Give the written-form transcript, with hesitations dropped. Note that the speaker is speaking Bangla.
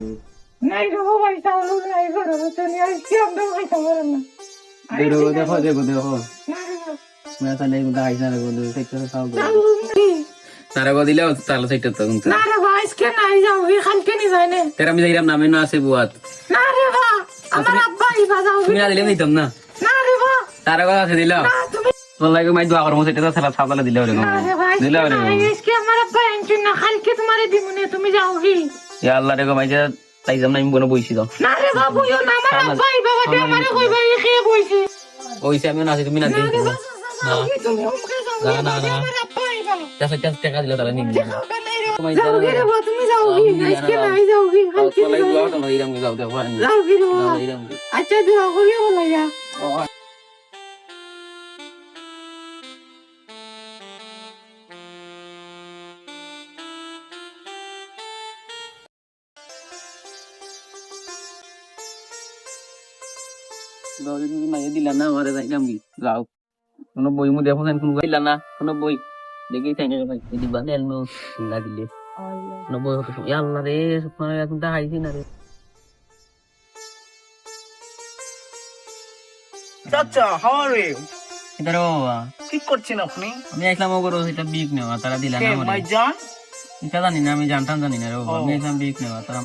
নাই রে বাবা চাউল নাই ঘরে তো নিয়ে আসছি আমরা খাইতে পারলাম না দেখো দেখো না রে বাবা মেসা নেই কিন্তু আইসা রে বন্ধু সেটা খাও চাউল নেই তারা গো দিলেও তাহলে সেটা তো কিন্তু না রে বাবা আজকে নাই যাও কালকে নি যায় না তেরা আমি যাইরাম নামে না আছে বুয়াত না রে বাবা আমার আব্বা ইবা যাও তুমি না দিলে নিতাম না না রে বাবা তারা গো আছে দিলাও না তুমি তোর লাগে মাই দোয়া করমু সেটা তো সালা সাবলা দিলেও রে না রে ভাই দিলেও রে আজকে আমার আব্বা এনচিন না কালকে তোমারে দিমুনে তুমি যাও কি ইয়া আল্লাহ রে গো মাই তাই যাম না আমি বনে বইছি দাও না রে বাবু ইও না আমার আব্বা ইবা বাদে আমারে কইবা খেয়ে বইছি ওইছে আমি না আছি তুমি না দিন তুমি ওমকে যাও না আমার আব্বা ইবা চাচা টাকা দিলে তারা নিবি না যাও কি রে বাবা তুমি যাও কি আজকে নাই যাও কি কালকে তোর লাগে দোয়া করো ইরাম যাও দেখো যাও কি রে বাবা আচ্ছা দোয়া করিও বলা যা দৌড়ে তুমি মাইয়ে দিলা না আমারে যাইলাম কি যাও কোনো বই মু দেখো কোন দিলা না কোনো বই দেখি তাই না ভাই দিবা দেন নো না দিলে কোনো বই হতো ইয়া আল্লাহ রে সুবহানাল্লাহ এখন তা হাইছি না রে চাচা হাউ আর ইউ? ইদারো কি করছেন আপনি? আমি আইলাম ওগো এটা বিক নেওয়া তারা দিলা না কে আমারে ভাইজান? এটা জানি না আমি জানতাম জানি না রে বাবা আমি আইলাম বিক নেওয়া তারা